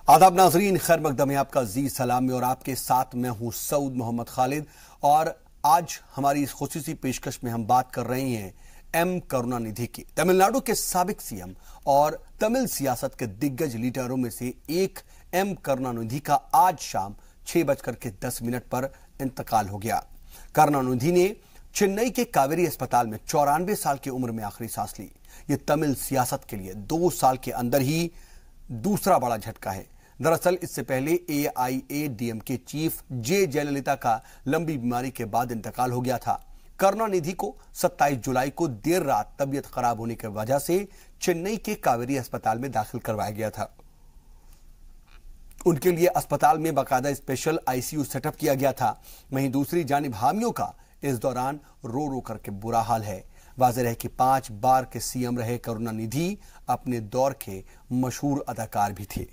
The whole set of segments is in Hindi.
आदाब नाजरीन, खैर मकदम है आपका जी सलामी और आपके साथ मैं हूं सऊद मोहम्मद खालिद। और आज हमारी इस खुसूसी पेशकश में हम बात कर रहे हैं एम करुणानिधि की। तमिलनाडु के साबिक सीएम और तमिल सियासत के दिग्गज लीडरों में से एक एम करुणानिधि का आज शाम 6:10 पर इंतकाल हो गया। करुणानिधि ने चेन्नई के कावेरी अस्पताल में 94 साल की उम्र में आखिरी सांस ली। यह तमिल सियासत के लिए 2 साल के अंदर ही दूसरा बड़ा झटका है। दरअसल इससे पहले एआईएडीएमके चीफ जे जयललिता का लंबी बीमारी के बाद इंतकाल हो गया था। करुणानिधि को 27 जुलाई को देर रात तबीयत खराब होने की वजह से चेन्नई के कावेरी अस्पताल में दाखिल करवाया गया था। उनके लिए अस्पताल में बाकायदा स्पेशल आईसीयू सेटअप किया गया था। वहीं दूसरी जानिब हामियों का इस दौरान रो रो करके बुरा हाल है। वाज़ेह है कि 5 बार के सीएम रहे करुणानिधि अपने दौर के मशहूर अदाकार भी थे।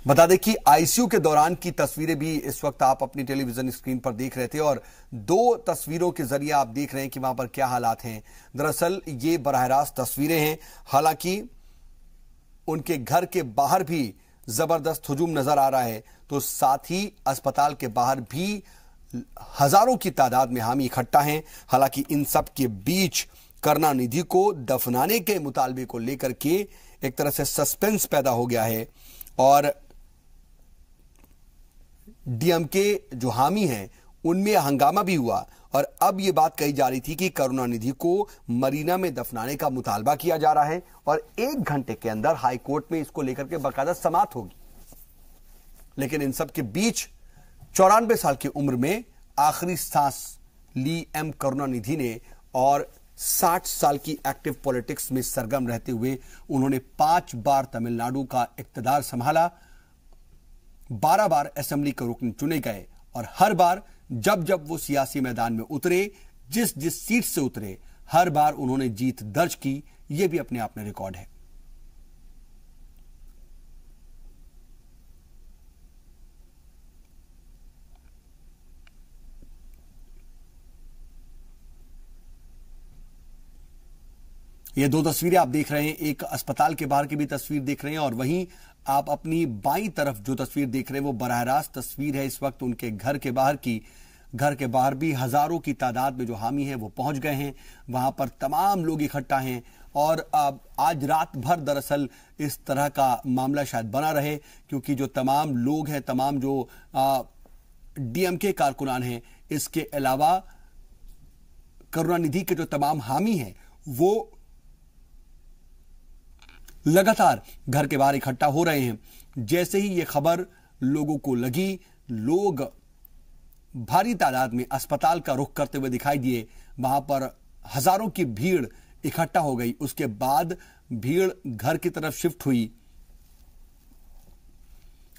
बता दें कि आईसीयू के दौरान की तस्वीरें भी इस वक्त आप अपनी टेलीविजन स्क्रीन पर देख रहे थे और 2 तस्वीरों के जरिए आप देख रहे हैं कि वहां पर क्या हालात हैं। दरअसल ये बराह रास्त तस्वीरें हैं। हालांकि उनके घर के बाहर भी जबरदस्त हुजूम नजर आ रहा है, तो साथ ही अस्पताल के बाहर भी हजारों की तादाद में हामी इकट्ठा हैं। हालांकि इन सब के बीच करुणानिधि को दफनाने के मुतालबे को लेकर के एक तरह से सस्पेंस पैदा हो गया है और डीएमके जो हामी हैं उनमें हंगामा भी हुआ और अब यह बात कही जा रही थी कि करुणानिधि को मरीना में दफनाने का मुतालबा किया जा रहा है और 1 घंटे के अंदर हाई कोर्ट में इसको लेकर के बाकायदा समाअत होगी। लेकिन इन सब के बीच 94 साल की उम्र में आखिरी सांस ली एम करुणानिधि ने और 60 साल की एक्टिव पॉलिटिक्स में सरगर्म रहते हुए उन्होंने 5 बार तमिलनाडु का इक्तदार संभाला, 12 बार असेंबली के रुकन चुने गए और हर बार जब जब वो सियासी मैदान में उतरे, जिस जिस सीट से उतरे, हर बार उन्होंने जीत दर्ज की। यह भी अपने आप में रिकॉर्ड है। ये 2 तस्वीरें आप देख रहे हैं, एक अस्पताल के बाहर की भी तस्वीर देख रहे हैं और वहीं आप अपनी बाईं तरफ जो तस्वीर देख रहे हैं वो बराह रास्त तस्वीर है इस वक्त उनके घर के बाहर की। घर के बाहर भी हजारों की तादाद में जो हामी हैं वो पहुंच गए हैं। वहां पर तमाम लोग इकट्ठा हैं और आज रात भर दरअसल इस तरह का मामला शायद बना रहे, क्योंकि जो तमाम लोग हैं, तमाम जो डीएमके कारकुनान हैं, इसके अलावा करुणानिधि के जो तमाम हामी हैं वो लगातार घर के बाहर इकट्ठा हो रहे हैं। जैसे ही यह खबर लोगों को लगी, लोग भारी तादाद में अस्पताल का रुख करते हुए दिखाई दिए। वहां पर हजारों की भीड़ इकट्ठा हो गई। उसके बाद भीड़ घर की तरफ शिफ्ट हुई।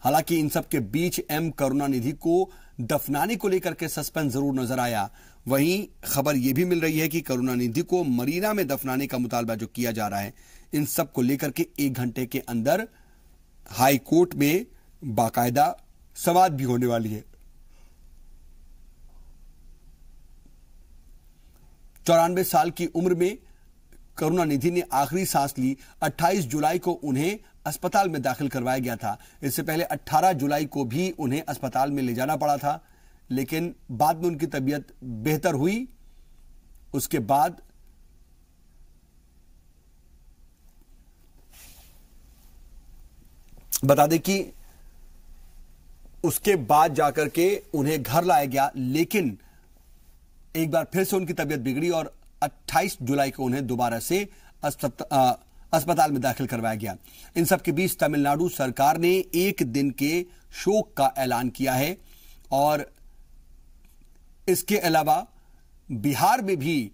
हालांकि इन सब के बीच एम करुणानिधि को दफनाने को लेकर के सस्पेंस जरूर नजर आया। वहीं खबर यह भी मिल रही है कि करुणानिधि को मरीना में दफनाने का मुतालबा जो किया जा रहा है, इन सब को लेकर के 1 घंटे के अंदर हाई कोर्ट में बाकायदा समाअत भी होने वाली है। 94 साल की उम्र में करुणानिधि ने आखिरी सांस ली। 28 जुलाई को उन्हें अस्पताल में दाखिल करवाया गया था। इससे पहले 18 जुलाई को भी उन्हें अस्पताल में ले जाना पड़ा था, लेकिन बाद में उनकी तबीयत बेहतर हुई। उसके बाद बता दें कि उसके बाद जाकर के उन्हें घर लाया गया, लेकिन एक बार फिर से उनकी तबीयत बिगड़ी और 28 जुलाई को उन्हें दोबारा से अस्पताल में दाखिल करवाया गया। इन सब के बीच तमिलनाडु सरकार ने 1 दिन के शोक का ऐलान किया है और इसके अलावा बिहार में भी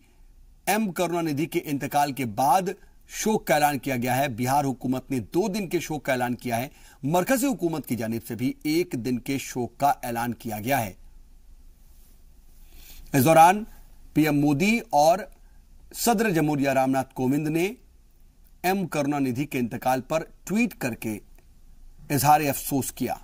एम करुणानिधि के इंतकाल के बाद शोक का ऐलान किया गया है। बिहार हुकूमत ने 2 दिन के शोक का ऐलान किया है। मरकजी हुकूमत की जानिब से भी 1 दिन के शोक का ऐलान किया गया है। इस दौरान पीएम मोदी और सदर जमहूरिया रामनाथ कोविंद ने एम करुणानिधि के इंतकाल पर ट्वीट करके इजहार अफसोस किया।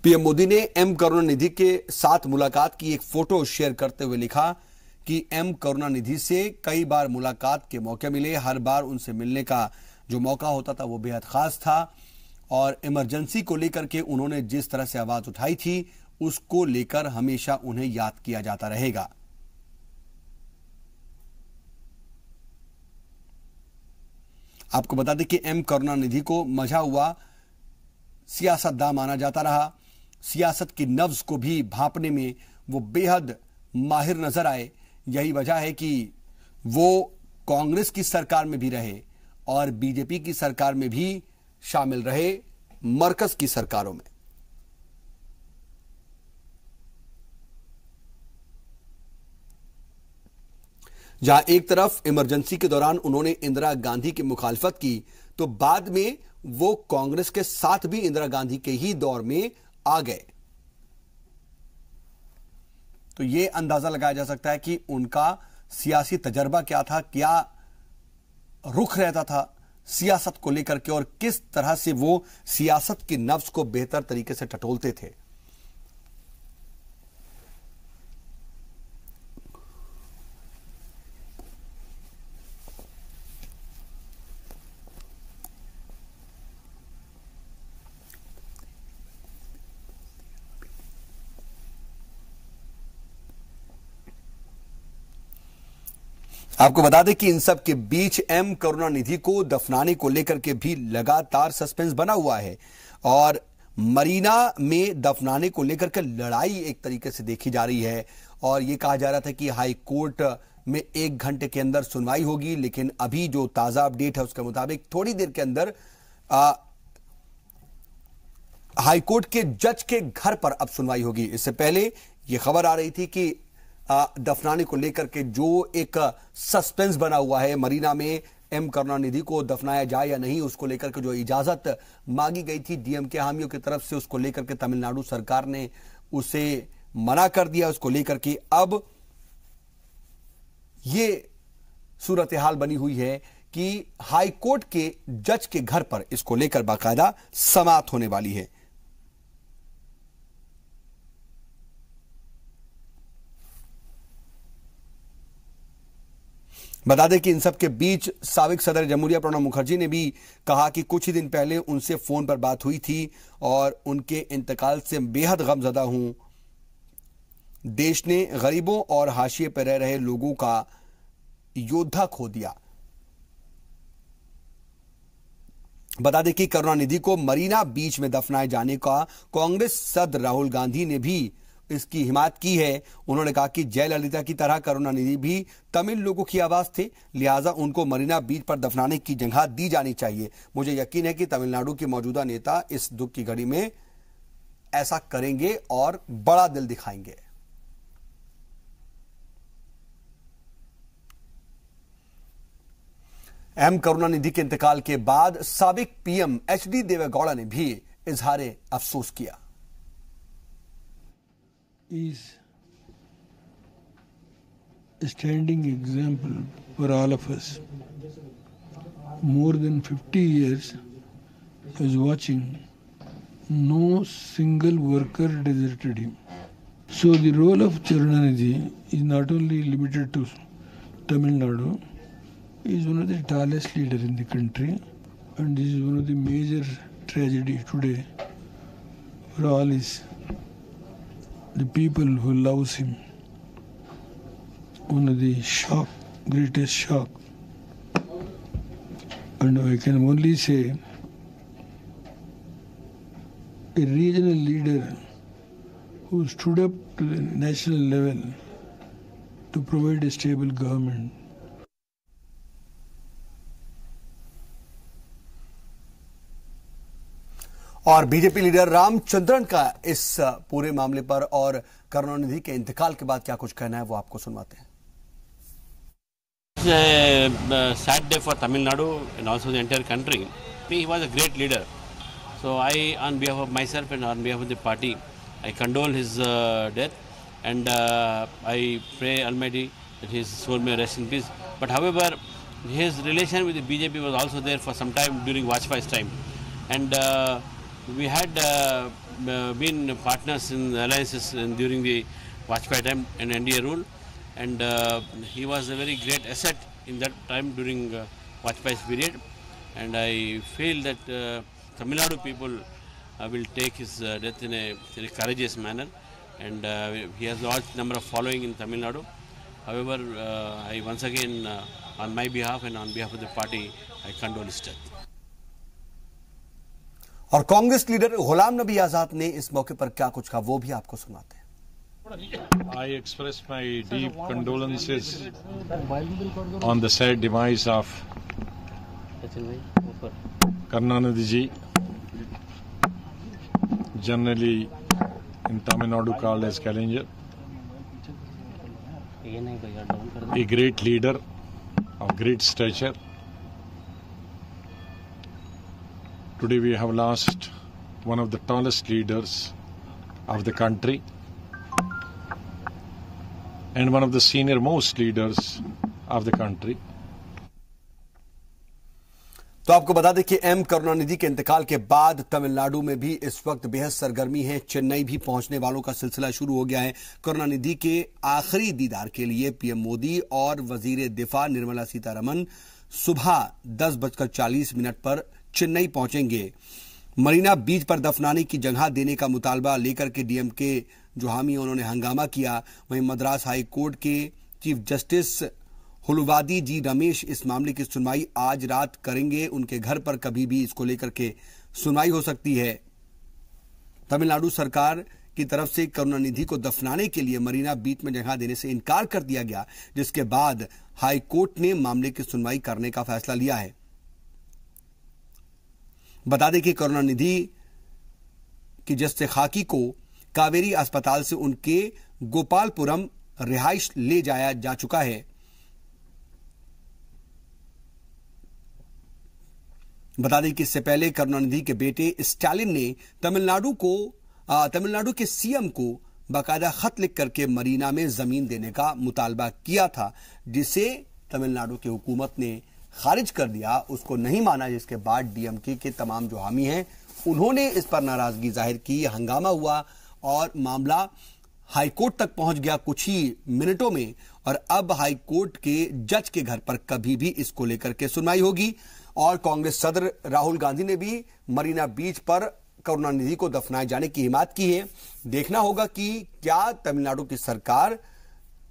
पीएम मोदी ने एम करुणानिधि के साथ मुलाकात की एक फोटो शेयर करते हुए लिखा कि एम करुणानिधि से कई बार मुलाकात के मौके मिले, हर बार उनसे मिलने का जो मौका होता था वो बेहद खास था और इमरजेंसी को लेकर के उन्होंने जिस तरह से आवाज उठाई थी उसको लेकर हमेशा उन्हें याद किया जाता रहेगा। आपको बता दें कि एम करुणानिधि को मजा हुआ सियासतदान माना जाता रहा। सियासत की नब्ज को भी भांपने में वो बेहद माहिर नजर आए। यही वजह है कि वो कांग्रेस की सरकार में भी रहे और बीजेपी की सरकार में भी शामिल रहे, मरकज की सरकारों में। जहां एक तरफ इमरजेंसी के दौरान उन्होंने इंदिरा गांधी की मुखालफत की, तो बाद में वो कांग्रेस के साथ भी इंदिरा गांधी के ही दौर में आ गए। तो यह अंदाजा लगाया जा सकता है कि उनका सियासी तजर्बा क्या था, क्या रुख रहता था सियासत को लेकर के और किस तरह से वो सियासत की नब्ज को बेहतर तरीके से टटोलते थे। आपको बता दें कि इन सब के बीच एम करुणानिधि को दफनाने को लेकर के भी लगातार सस्पेंस बना हुआ है और मरीना में दफनाने को लेकर के लड़ाई एक तरीके से देखी जा रही है और यह कहा जा रहा था कि हाई कोर्ट में 1 घंटे के अंदर सुनवाई होगी, लेकिन अभी जो ताजा अपडेट है उसके मुताबिक थोड़ी देर के अंदर हाई कोर्ट के जज के घर पर अब सुनवाई होगी। इससे पहले यह खबर आ रही थी कि दफनाने को लेकर के जो एक सस्पेंस बना हुआ है, मरीना में एम करुणानिधि को दफनाया जाए या नहीं, उसको लेकर के जो इजाजत मांगी गई थी डीएम के हामियों की तरफ से, उसको लेकर के तमिलनाडु सरकार ने उसे मना कर दिया। उसको लेकर के अब ये सूरत हाल बनी हुई है कि हाई कोर्ट के जज के घर पर इसको लेकर बाकायदा समाअत होने वाली है। बता दें कि इन सब के बीच साबिक सदर जमहूरिया प्रणब मुखर्जी ने भी कहा कि कुछ ही दिन पहले उनसे फोन पर बात हुई थी और उनके इंतकाल से बेहद गमजदा हूं। देश ने गरीबों और हाशिए पर रह रहे लोगों का योद्धा खो दिया। बता दें कि करुणानिधि को मरीना बीच में दफनाए जाने का कांग्रेस सदर राहुल गांधी ने भी इसकी हिमायत की है। उन्होंने कहा कि जयललिता की तरह करुणानिधि भी तमिल लोगों की आवाज थे, लिहाजा उनको मरीना बीच पर दफनाने की जगह दी जानी चाहिए। मुझे यकीन है कि तमिलनाडु के मौजूदा नेता इस दुख की घड़ी में ऐसा करेंगे और बड़ा दिल दिखाएंगे। एम करुणानिधि के इंतकाल के बाद साबिक पीएम एचडी देवेगौड़ा ने भी इजहार अफसोस किया। is a standing example for all of us. More than 50 years I was watching, no single worker deserted him. So the role of Karunanidhi is not only limited to Tamil Nadu, he is one of the tallest leaders in the country, and this is one of the major tragedy today for all his the people who loves him. One of the greatest shock. And I can only say a regional leader who stood up to the national level to provide a stable government. और बीजेपी लीडर रामचंद्रन का इस पूरे मामले पर और करुणानिधि के इंतकाल के बाद क्या कुछ कहना है वो आपको सुनवाते हैं। Sad day for Tamil Nadu and also the entire country. He was a great leader. So I, on behalf of myself and on behalf of the party, I condole his death, and I pray Almighty that his soul may rest in peace. But however, his relation with the BJP was also there for some time during Vajpayee's time, and we had been partners in alliances during the Vajpayee time and NDA rule, and he was a very great asset in that time during Vajpayee's period, and I feel that Tamil Nadu people will take his death in a courageous manner, and he has a large number of following in Tamil Nadu. However, I once again, on my behalf and on behalf of the party, I condole his death. और कांग्रेस लीडर गुलाम नबी आजाद ने इस मौके पर क्या कुछ कहा वो भी आपको सुनाते हैं। I express my deep condolences on the sad demise of Karunanidhi ji, generally in Tamil Nadu called as Kalaignar, a great leader of great stature. Today we have lost one of the tallest leaders of the country and one of the senior most leaders of the country. तो आपको बता दें कि एम करुणानिधि के इंतकाल के बाद तमिलनाडु में भी इस वक्त बेहद सरगर्मी है। चेन्नई भी पहुंचने वालों का सिलसिला शुरू हो गया है। करुणानिधि के आखिरी दीदार के लिए पीएम मोदी और वजीर दिफा निर्मला सीतारमण सुबह 10:40 पर चेन्नई पहुंचेंगे। मरीना बीच पर दफनाने की जगह देने का मुतालबा लेकर के डीएमके जो हामी उन्होंने हंगामा किया। वहीं मद्रास हाई कोर्ट के चीफ जस्टिस हुलुवादी जी रमेश इस मामले की सुनवाई आज रात करेंगे। उनके घर पर कभी भी इसको लेकर के सुनवाई हो सकती है। तमिलनाडु सरकार की तरफ से करुणानिधि को दफनाने के लिए मरीना बीच में जगह देने से इनकार कर दिया गया, जिसके बाद हाई कोर्ट ने मामले की सुनवाई करने का फैसला लिया है। बता दें कि करुणानिधि की जस्ते खाकी को कावेरी अस्पताल से उनके गोपालपुरम रिहाइश ले जाया जा चुका है। बता दें कि इससे पहले करुणानिधि के बेटे स्टालिन ने तमिलनाडु के सीएम को बाकायदा खत लिख करके मरीना में जमीन देने का मुतालबा किया था, जिसे तमिलनाडु की हुकूमत ने खारिज कर दिया, उसको नहीं माना। जिसके बाद डीएमके के तमाम जो हामी हैं उन्होंने इस पर नाराजगी जाहिर की, हंगामा हुआ और मामला हाईकोर्ट तक पहुंच गया कुछ ही मिनटों में। और अब हाईकोर्ट के जज के घर पर कभी भी इसको लेकर के सुनवाई होगी। और कांग्रेस सदर राहुल गांधी ने भी मरीना बीच पर करुणानिधि को दफनाए जाने की हिमायत की है। देखना होगा कि क्या तमिलनाडु की सरकार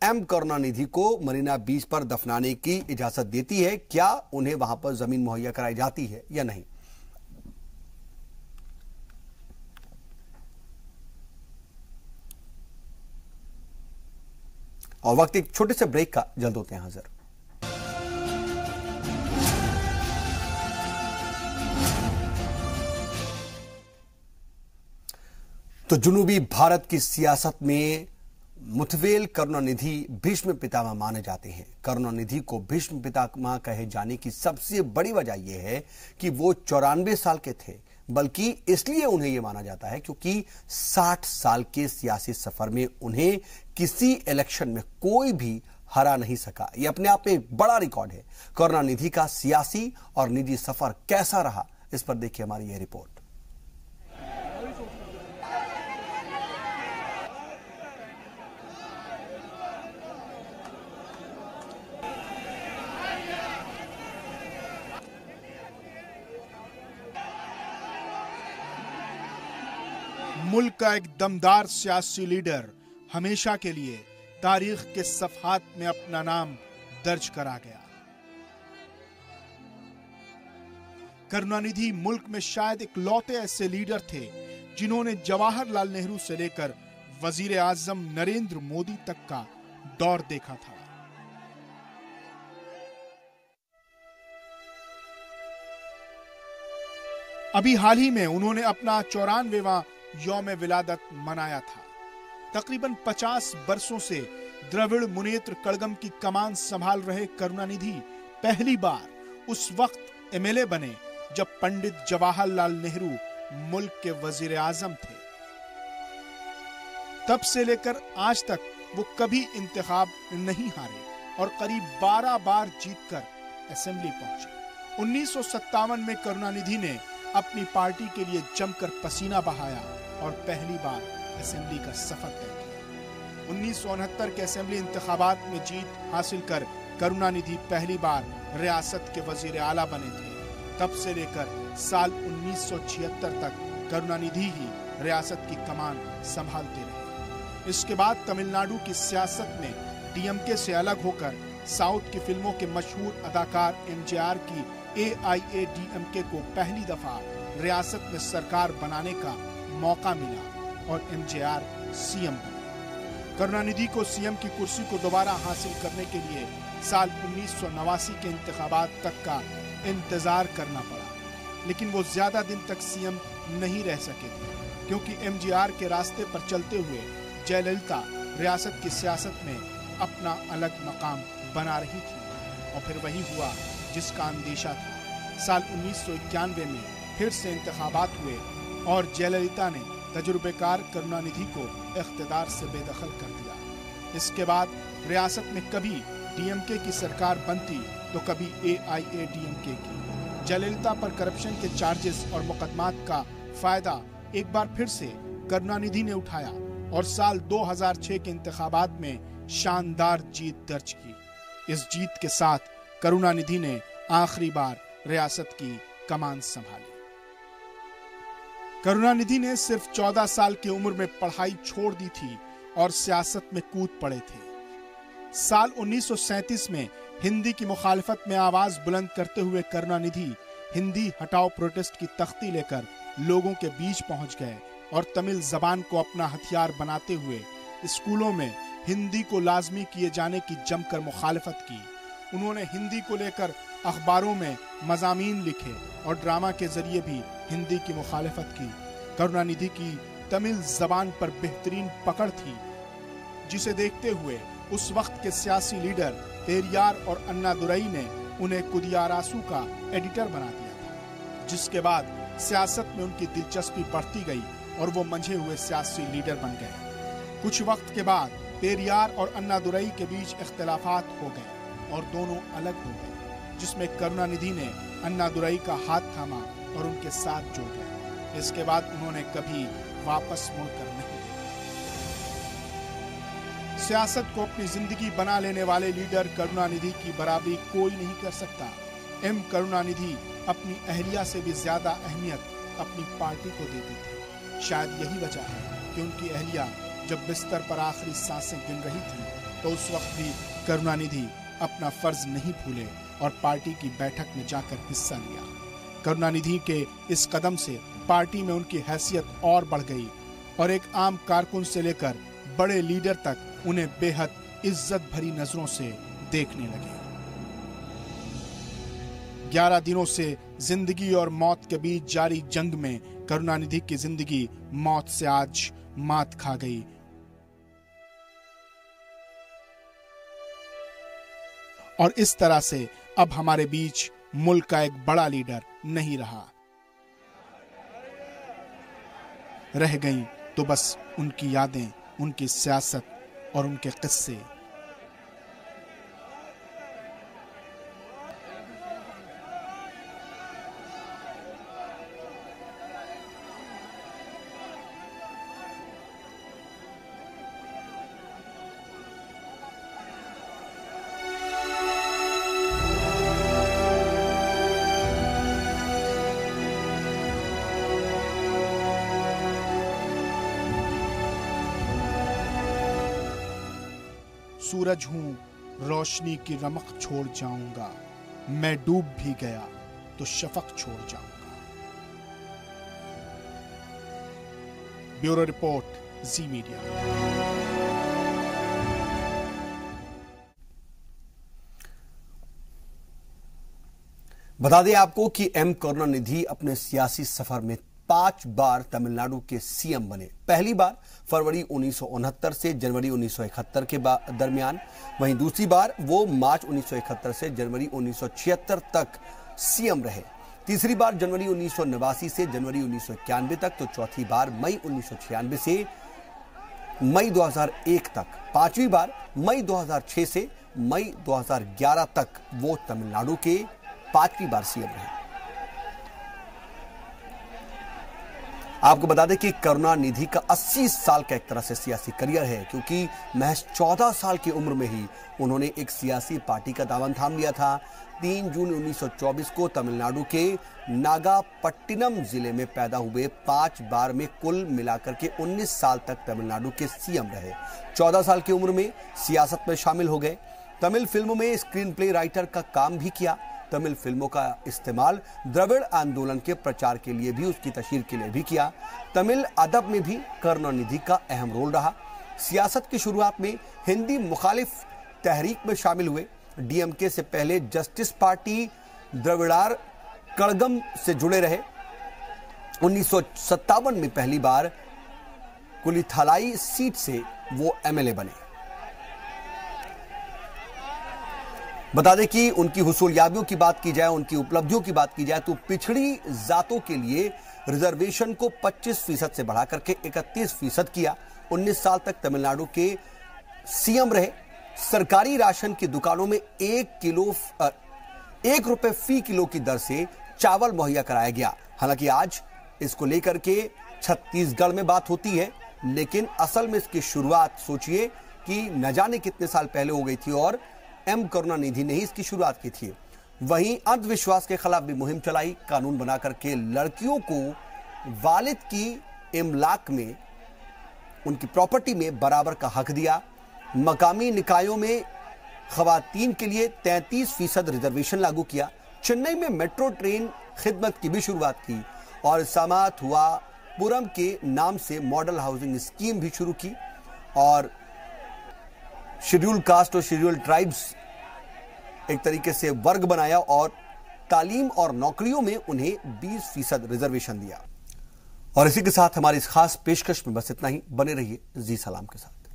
एम करुणानिधि को मरीना बीच पर दफनाने की इजाजत देती है, क्या उन्हें वहां पर जमीन मुहैया कराई जाती है या नहीं। और वक्त एक छोटे से ब्रेक का, जल्द होते हैं हाजिर। तो जुनूबी भारत की सियासत में मुथवेल करुणानिधि भीष्म पितामह माने जाते हैं। करुणानिधि को भीष्म पितामह कहे जाने की सबसे बड़ी वजह यह है कि वो 94 साल के थे, बल्कि इसलिए उन्हें यह माना जाता है क्योंकि 60 साल के सियासी सफर में उन्हें किसी इलेक्शन में कोई भी हरा नहीं सका। यह अपने आप में एक बड़ा रिकॉर्ड है। करुणानिधि का सियासी और निजी सफर कैसा रहा, इस पर देखिए हमारी यह रिपोर्ट। मुल्क का एक दमदार सियासी लीडर हमेशा के लिए तारीख के सफहात में अपना नाम दर्ज करा गया। करुणानिधि मुल्क में शायद इकलौते ऐसे लीडर थे जिन्होंने जवाहरलाल नेहरू से लेकर वजीर आजम नरेंद्र मोदी तक का दौर देखा था। अभी हाल ही में उन्होंने अपना 94वां यौम विलादत मनाया था। तकरीबन 50 बरसों से द्रविड़ मुनेत्र कड़गम की कमान संभाल रहे करुणानिधि पहली बार उस वक्त एमएलए बने जब पंडित जवाहरलाल नेहरू मुल्क के वजीर आजम थे। तब से लेकर आज तक वो कभी इंतखाब नहीं हारे और करीब 12 बार जीतकर असेंबली पहुंचे। 1957 में करुणानिधि ने अपनी पार्टी के लिए जमकर पसीना बहाया और पहली बार असेंबली का सफर तय किया। 1969 के असेंबली इंतखाबात में जीत हासिल कर करुणानिधि पहली बार रियासत के वजीर आला बने थे। तब से लेकर साल 1976 तक करुणानिधि ही रियासत की कमान संभालते रहे। इसके बाद तमिलनाडु की सियासत में डीएमके से अलग होकर साउथ की फिल्मों के मशहूर अदाकार एमजीआर की एआईएडीएमके को पहली दफा रियासत में सरकार बनाने का मौका मिला और एमजीआर सीएम बने। करुणानिधि को सीएम की कुर्सी को दोबारा हासिल करने के लिए साल 1989 के इंतखाबात तक का इंतजार करना पड़ा, लेकिन वो ज्यादा दिन तक सीएम नहीं रह सके थे, क्योंकि एमजीआर के रास्ते पर चलते हुए जयललिता रियासत की सियासत में अपना अलग मकाम बना रही थी। और फिर वही हुआ जिसका अंदेशा था। साल 1991 में फिर से इंतखाबात हुए और जयललिता ने तजुर्बेकार करुणानिधि को इख्तिदार से बेदखल कर दिया। इसके बाद रियासत में कभी डीएमके की सरकार बनती तो कभी एआईएडीएमके की। जयललिता पर करप्शन के चार्जेस और मुकदमात का फायदा एक बार फिर से करुणानिधि ने उठाया और साल 2006 के इंतखाबात में शानदार जीत दर्ज की। इस जीत के साथ करुणानिधि ने आखिरी बार रियासत की कमान संभाली। करुणानिधि ने सिर्फ 14 साल की उम्र में पढ़ाई छोड़ दी थी और सियासत में कूद पड़े थे। साल 1937 में हिंदी की मुखालिफत में आवाज बुलंद करते हुए करुणानिधि हिंदी हटाओ प्रोटेस्ट की तख्ती लेकर लोगों के बीच पहुंच गए और तमिल जबान को अपना हथियार बनाते हुए स्कूलों में हिंदी को लाजमी किए जाने की जमकर मुखालिफत की। उन्होंने हिंदी को लेकर अखबारों में मज़ामीन लिखे और ड्रामा के जरिए भी हिंदी की मुखालिफत की। करुणानिधि की तमिल जबान पर बेहतरीन पकड़ थी, जिसे देखते हुए उस वक्त के सियासी लीडर पेरियार और अन्नादुरई ने उन्हें कुदियारासु का एडिटर बना दिया था, जिसके बाद सियासत में उनकी दिलचस्पी बढ़ती गई और वो मंझे हुए सियासी लीडर बन गए। कुछ वक्त के बाद पेरियार और अन्नादुरई के बीच इख्तिलाफात हो गए और दोनों अलग हो गए, जिसमें करुणानिधि ने अन्नादुरई का हाथ थामा और उनके साथ जुड़ गए। इसके बाद उन्होंने कभी वापस मुड़कर नहीं देखा। सियासत को अपनी जिंदगी बना लेने वाले लीडर करुणानिधि की बराबरी कोई नहीं कर सकता। एम करुणानिधि अपनी अहलिया से भी ज्यादा अहमियत अपनी पार्टी को देते थे। शायद यही वजह है कि उनकी अहलिया जब बिस्तर पर आखिरी सांसें गिन रही थी तो उस वक्त भी करुणानिधि अपना फर्ज नहीं भूले और पार्टी की बैठक में जाकर हिस्सा लिया। करुणानिधि के इस कदम से पार्टी में उनकी हैसियत और बढ़ गई और एक आम कारकुन से लेकर बड़े लीडर तक उन्हें बेहद इज्जत भरी नजरों से देखने लगे। 11 दिनों से जिंदगी और मौत के बीच जारी जंग में करुणानिधि की जिंदगी मौत से आज मात खा गई और इस तरह से अब हमारे बीच मुल्क का एक बड़ा लीडर नहीं रहा। रह गई तो बस उनकी यादें, उनकी सियासत और उनके किस्से। सूरज हूं, रोशनी की रमक छोड़ जाऊंगा, मैं डूब भी गया तो शफक छोड़ जाऊंगा। ब्यूरो रिपोर्ट, जी मीडिया। बता दें आपको कि एम करुणानिधि अपने सियासी सफर में 5 बार तमिलनाडु के सीएम बने। पहली बार फरवरी 1969 से जनवरी 1971 के दरमियान, वहीं दूसरी बार वो मार्च 1971 से जनवरी 1976 तक सीएम रहे। तीसरी बार जनवरी 1989 से जनवरी 1991 तक, तो चौथी बार मई 1996 से मई 2001 तक, पांचवी बार मई 2006 से मई 2011 तक वो तमिलनाडु के 5वीं बार सीएम रहे। आपको बता दें कि करुणानिधि का 80 साल का एक तरह से सियासी करियर है, क्योंकि महज 14 साल की उम्र में ही उन्होंने एक सियासी पार्टी का दामन थाम लिया था। 3 जून 1924 को तमिलनाडु के नागापट्टिनम जिले में पैदा हुए 5 बार में कुल मिलाकर के 19 साल तक तमिलनाडु के सीएम रहे। 14 साल की उम्र में सियासत में शामिल हो गए। तमिल फिल्मों में स्क्रीन प्ले राइटर का काम भी किया। तमिल फिल्मों का इस्तेमाल द्रविड़ आंदोलन के प्रचार के लिए भी, उसकी तशहीर के लिए भी किया। तमिल अदब में भी करुणानिधि का अहम रोल रहा। सियासत की शुरुआत में हिंदी मुखालिफ तहरीक में शामिल हुए। डीएमके से पहले जस्टिस पार्टी द्रविड़ार कड़गम से जुड़े रहे। 1957 में पहली बार कुलिथलाई सीट से वो एमएलए बने। बता दें कि उनकी हुसूलियाबियों की बात की जाए, उनकी उपलब्धियों की बात की जाए तो पिछड़ी जातों के लिए रिजर्वेशन को 25% से बढ़ा करके 31% किया। 19 साल तक तमिलनाडु के सीएम रहे। सरकारी राशन की दुकानों में 1 रुपए फी किलो की दर से चावल मुहैया कराया गया। हालांकि आज इसको लेकर के छत्तीसगढ़ में बात होती है, लेकिन असल में इसकी शुरुआत सोचिए कि न जाने कितने साल पहले हो गई थी और एम करुणानिधि ने ही इसकी शुरुआत की थी। वहीं अंधविश्वास के खिलाफ भी मुहिम चलाई। कानून बना करके लड़कियों को वालिद की इमलाक में, उनकी प्रॉपर्टी में बराबर का हक दिया। मकामी निकायों में खवातीन के लिए 33% रिजर्वेशन लागू किया। चेन्नई में मेट्रो ट्रेन खिदमत की भी शुरुआत की और समाथुआपुरम के नाम से मॉडल हाउसिंग स्कीम भी शुरू की और शेड्यूल कास्ट और शेड्यूल ट्राइब्स एक तरीके से वर्ग बनाया और तालीम और नौकरियों में उन्हें 20% रिजर्वेशन दिया। और इसी के साथ हमारी इस खास पेशकश में बस इतना ही। बने रहिए जी सलाम के साथ।